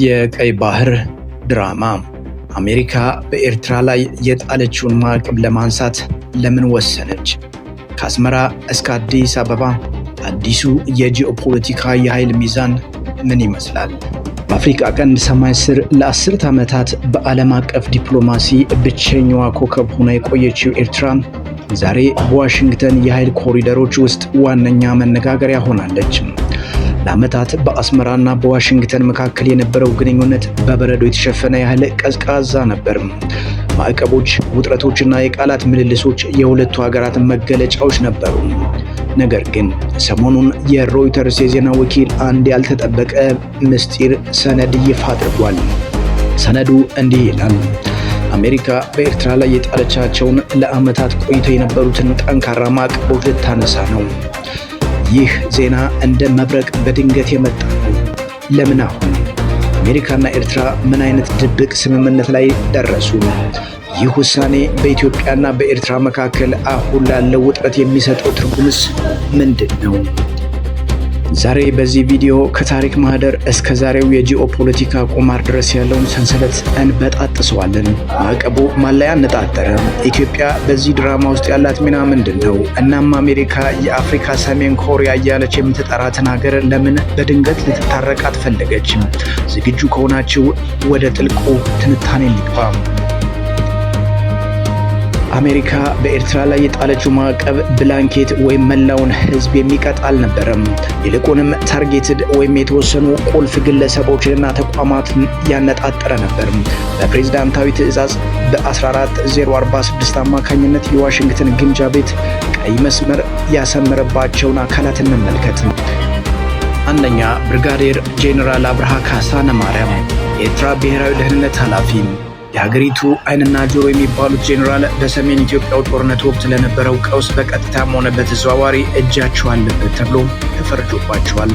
የቀይ ባህር ድራማ አሜሪካ በኤርትራ ላይ የጣለችውን ማዕቀብ ለማንሳት ለምን ወሰነች? ከአስመራ እስከ አዲስ አበባ አዲሱ የጂኦፖለቲካ የኃይል ሚዛን ምን ይመስላል? በአፍሪካ ቀንድ ሰማይ ስር ለአስርት ዓመታት በዓለም አቀፍ ዲፕሎማሲ ብቸኛዋ ኮከብ ሆና የቆየችው ኤርትራ ዛሬ በዋሽንግተን የኃይል ኮሪደሮች ውስጥ ዋነኛ መነጋገሪያ ሆናለች። ለዓመታት በአስመራና በዋሽንግተን መካከል የነበረው ግንኙነት በበረዶ የተሸፈነ ያህል ቀዝቃዛ ነበር። ማዕቀቦች፣ ውጥረቶችና የቃላት ምልልሶች የሁለቱ ሀገራት መገለጫዎች ነበሩ። ነገር ግን ሰሞኑን የሮይተርስ የዜና ወኪል አንድ ያልተጠበቀ ምስጢር ሰነድ ይፋ አድርጓል። ሰነዱ እንዲህ ይላል። አሜሪካ በኤርትራ ላይ የጣለቻቸውን ለዓመታት ቆይተው የነበሩትን ጠንካራ ማዕቀቦች ልታነሳ ነው። ይህ ዜና እንደ መብረቅ በድንገት የመጣ ነው። ለምን አሁን? አሜሪካና ኤርትራ ምን አይነት ድብቅ ስምምነት ላይ ደረሱ? ይህ ውሳኔ በኢትዮጵያና በኤርትራ መካከል አሁን ላለው ውጥረት የሚሰጠው ትርጉምስ ምንድን ነው? ዛሬ በዚህ ቪዲዮ ከታሪክ ማህደር እስከ ዛሬው የጂኦፖለቲካ ቁማር ድረስ ያለውን ሰንሰለት እንበጣጥሰዋለን። ማዕቀቡ ማን ላይ አነጣጠረ? ኢትዮጵያ በዚህ ድራማ ውስጥ ያላት ሚና ምንድን ነው? እናም አሜሪካ የአፍሪካ ሰሜን ኮሪያ እያለች የምትጠራትን ሀገር ለምን በድንገት ልትታረቃት ፈለገች? ዝግጁ ከሆናችሁ ወደ ጥልቁ ትንታኔ እንግባ። አሜሪካ በኤርትራ ላይ የጣለችው ማዕቀብ ብላንኬት ወይም መላውን ሕዝብ የሚቀጣ አልነበረም። ይልቁንም ታርጌትድ ወይም የተወሰኑ ቁልፍ ግለሰቦችንና ተቋማትን ያነጣጠረ ነበር። በፕሬዝዳንታዊ ትዕዛዝ በ14046 አማካኝነት የዋሽንግተን ግምጃ ቤት ቀይ መስመር ያሰመረባቸውን አካላት እንመልከት። አንደኛ፣ ብርጋዴር ጄኔራል አብርሃ ካሳነ ማርያም፣ የኤርትራ ብሔራዊ ደህንነት ኃላፊ። የሀገሪቱ ዓይንና ጆሮ የሚባሉት ጄኔራል በሰሜን ኢትዮጵያው ጦርነት ወቅት ለነበረው ቀውስ በቀጥታም ሆነ በተዘዋዋሪ እጃቸው አለበት ተብሎ ተፈርጆባቸዋል።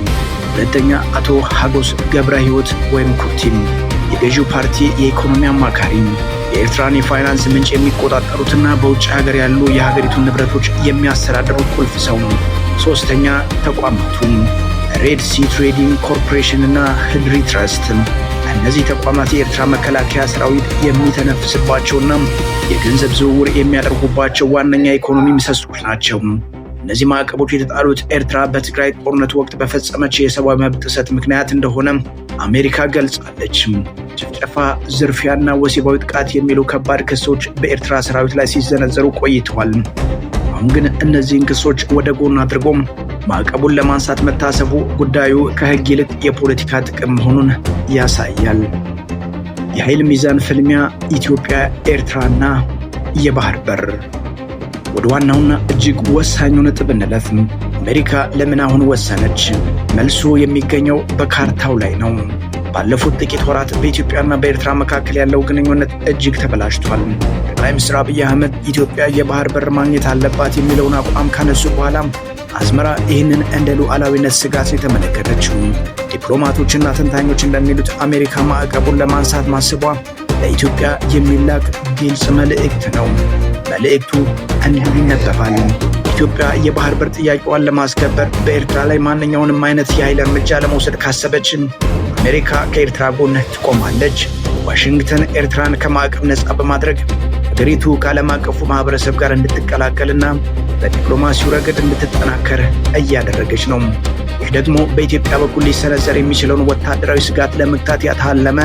ሁለተኛ፣ አቶ ሀጎስ ገብረ ሕይወት ወይም ኩርቲም፣ የገዢው ፓርቲ የኢኮኖሚ አማካሪ፣ የኤርትራን የፋይናንስ ምንጭ የሚቆጣጠሩትና በውጭ ሀገር ያሉ የሀገሪቱን ንብረቶች የሚያስተዳድሩት ቁልፍ ሰው ነው። ሶስተኛ፣ ተቋማቱም ሬድ ሲ ትሬዲንግ ኮርፖሬሽን እና ህድሪ ትረስት። እነዚህ ተቋማት የኤርትራ መከላከያ ሰራዊት የሚተነፍስባቸውና የገንዘብ ዝውውር የሚያደርጉባቸው ዋነኛ የኢኮኖሚ ምሰሶች ናቸው። እነዚህ ማዕቀቦች የተጣሉት ኤርትራ በትግራይ ጦርነት ወቅት በፈጸመች የሰብአዊ መብት ጥሰት ምክንያት እንደሆነ አሜሪካ ገልጻለች። ጭፍጨፋ፣ ዝርፊያና ወሲባዊ ጥቃት የሚሉ ከባድ ክሶች በኤርትራ ሰራዊት ላይ ሲዘነዘሩ ቆይተዋል። አሁን ግን እነዚህን ክሶች ወደ ጎን አድርጎም ማዕቀቡን ለማንሳት መታሰቡ ጉዳዩ ከህግ ይልቅ የፖለቲካ ጥቅም መሆኑን ያሳያል። የኃይል ሚዛን ፍልሚያ፣ ኢትዮጵያ፣ ኤርትራና የባህር በር። ወደ ዋናውና እጅግ ወሳኙ ነጥብ እንለፍ። አሜሪካ ለምን አሁን ወሰነች? መልሱ የሚገኘው በካርታው ላይ ነው። ባለፉት ጥቂት ወራት በኢትዮጵያና በኤርትራ መካከል ያለው ግንኙነት እጅግ ተበላሽቷል። ጠቅላይ ሚኒስትር አብይ አህመድ ኢትዮጵያ የባህር በር ማግኘት አለባት የሚለውን አቋም ካነሱ በኋላ አስመራ ይህንን እንደ ሉዓላዊነት ስጋት የተመለከተችው። ዲፕሎማቶችና ተንታኞች እንደሚሉት አሜሪካ ማዕቀቡን ለማንሳት ማስቧ ለኢትዮጵያ የሚላክ ግልጽ መልእክት ነው። መልእክቱ እንዲሁ ይነበባል። ኢትዮጵያ የባህር በር ጥያቄዋን ለማስከበር በኤርትራ ላይ ማንኛውንም አይነት የኃይል እርምጃ ለመውሰድ ካሰበች አሜሪካ ከኤርትራ ጎን ትቆማለች። ዋሽንግተን ኤርትራን ከማዕቀብ ነፃ በማድረግ ሀገሪቱ ከዓለም አቀፉ ማህበረሰብ ጋር እንድትቀላቀልና በዲፕሎማሲው ረገድ እንድትጠናከር እያደረገች ነው። ይህ ደግሞ በኢትዮጵያ በኩል ሊሰነዘር የሚችለውን ወታደራዊ ስጋት ለመግታት ያታለመ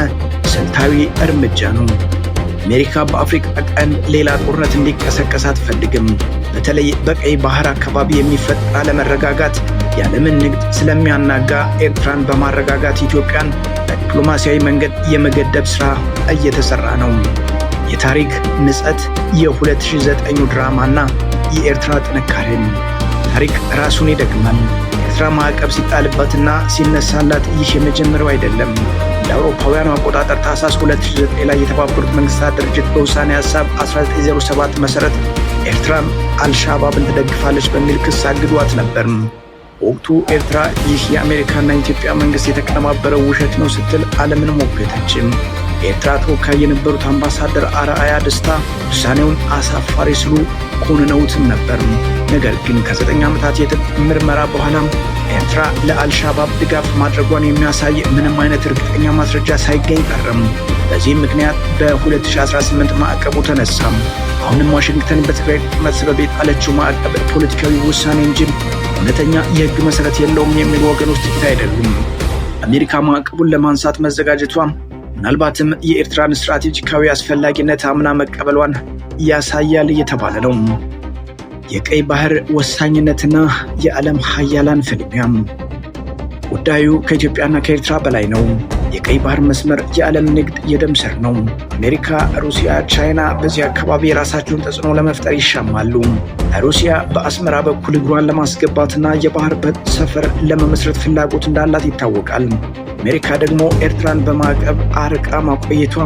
ስልታዊ እርምጃ ነው። አሜሪካ በአፍሪካ ቀንድ ሌላ ጦርነት እንዲቀሰቀስ አትፈልግም። በተለይ በቀይ ባህር አካባቢ የሚፈጠር አለመረጋጋት የዓለምን ንግድ ስለሚያናጋ ኤርትራን በማረጋጋት ኢትዮጵያን በዲፕሎማሲያዊ መንገድ የመገደብ ሥራ እየተሰራ ነው። የታሪክ ምጸት፣ የ2009 ድራማና የኤርትራ ጥንካሬን ታሪክ ራሱን ይደግማል። ኤርትራ ማዕቀብ ሲጣልባትና ሲነሳላት ይህ የመጀመሪያው አይደለም። እንደ አውሮፓውያኑ አቆጣጠር ታህሳስ 2009 ላይ የተባበሩት መንግስታት ድርጅት በውሳኔ ሀሳብ 1907 መሰረት ኤርትራን አልሻባብን ትደግፋለች በሚል ክስ አግዷት ነበር። በወቅቱ ኤርትራ ይህ የአሜሪካና የኢትዮጵያ መንግስት የተቀነባበረው ውሸት ነው ስትል ዓለምን ሞገተችም። የኤርትራ ተወካይ የነበሩት አምባሳደር አርአያ ደስታ ውሳኔውን አሳፋሪ ሲሉ ኮንነውትም ነበር። ነገር ግን ከ9 ዓመታት ምርመራ በኋላ ኤርትራ ለአልሻባብ ድጋፍ ማድረጓን የሚያሳይ ምንም አይነት እርግጠኛ ማስረጃ ሳይገኝ ቀረም። በዚህም ምክንያት በ2018 ማዕቀቡ ተነሳም። አሁንም ዋሽንግተን በትግራይ ጦርነት ሰበብ የጣለችው ማዕቀብ ፖለቲካዊ ውሳኔ እንጂ እውነተኛ የህግ መሰረት የለውም የሚሉ ወገኖች ጥቂት አይደሉም። አሜሪካ ማዕቀቡን ለማንሳት መዘጋጀቷ ምናልባትም የኤርትራን ስትራቴጂካዊ አስፈላጊነት አምና መቀበሏን ያሳያል እየተባለ ነው። የቀይ ባህር ወሳኝነትና የዓለም ሀያላን ፍልሚያ። ጉዳዩ ከኢትዮጵያና ከኤርትራ በላይ ነው። የቀይ ባህር መስመር የዓለም ንግድ የደም ስር ነው። አሜሪካ፣ ሩሲያ፣ ቻይና በዚህ አካባቢ የራሳቸውን ተጽዕኖ ለመፍጠር ይሻማሉ። ሩሲያ በአስመራ በኩል እግሯን ለማስገባትና የባህር በር ሰፈር ለመመስረት ፍላጎት እንዳላት ይታወቃል። አሜሪካ ደግሞ ኤርትራን በማዕቀብ አርቃ ማቆየቷ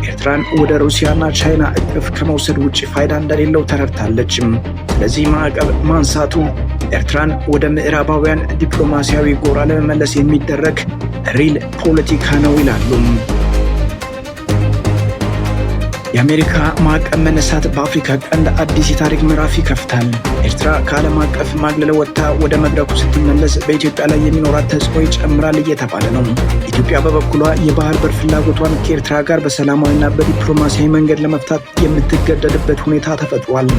ኤርትራን ወደ ሩሲያና ቻይና እቅፍ ከመውሰድ ውጭ ፋይዳ እንደሌለው ተረድታለች። ስለዚህ ማዕቀብ ማንሳቱ ኤርትራን ወደ ምዕራባውያን ዲፕሎማሲያዊ ጎራ ለመመለስ የሚደረግ ሪል ፖለቲካ ነው ይላሉ። የአሜሪካ ማዕቀብ መነሳት በአፍሪካ ቀንድ አዲስ የታሪክ ምዕራፍ ይከፍታል። ኤርትራ ከዓለም አቀፍ ማግለል ወጥታ ወደ መድረኩ ስትመለስ በኢትዮጵያ ላይ የሚኖራት ተጽዕኖ ይጨምራል እየተባለ ነው። ኢትዮጵያ በበኩሏ የባህር በር ፍላጎቷን ከኤርትራ ጋር በሰላማዊና በዲፕሎማሲያዊ መንገድ ለመፍታት የምትገደድበት ሁኔታ ተፈጥሯል።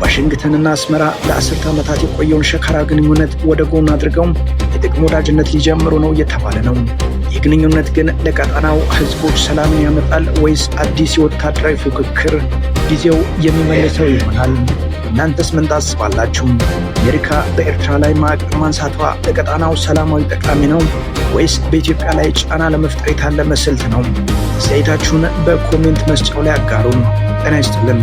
ዋሽንግተንና አስመራ ለአስርተ ዓመታት የቆየውን ሸካራ ግንኙነት ወደ ጎን አድርገው የጥቅም ወዳጅነት ሊጀምሩ ነው እየተባለ ነው። ይህ ግንኙነት ግን ለቀጠናው ህዝቦች ሰላምን ያመጣል ወይስ አዲስ የወታደራዊ ፉክክር ጊዜው የሚመለሰው ይሆናል? እናንተስ ምን ታስባላችሁ? አሜሪካ በኤርትራ ላይ ማዕቀብ ማንሳቷ ለቀጠናው ሰላማዊ ጠቃሚ ነው ወይስ በኢትዮጵያ ላይ ጫና ለመፍጠር የታለመ ስልት ነው? አስተያየታችሁን በኮሜንት መስጫው ላይ አጋሩን። ጤና ይስጥልን።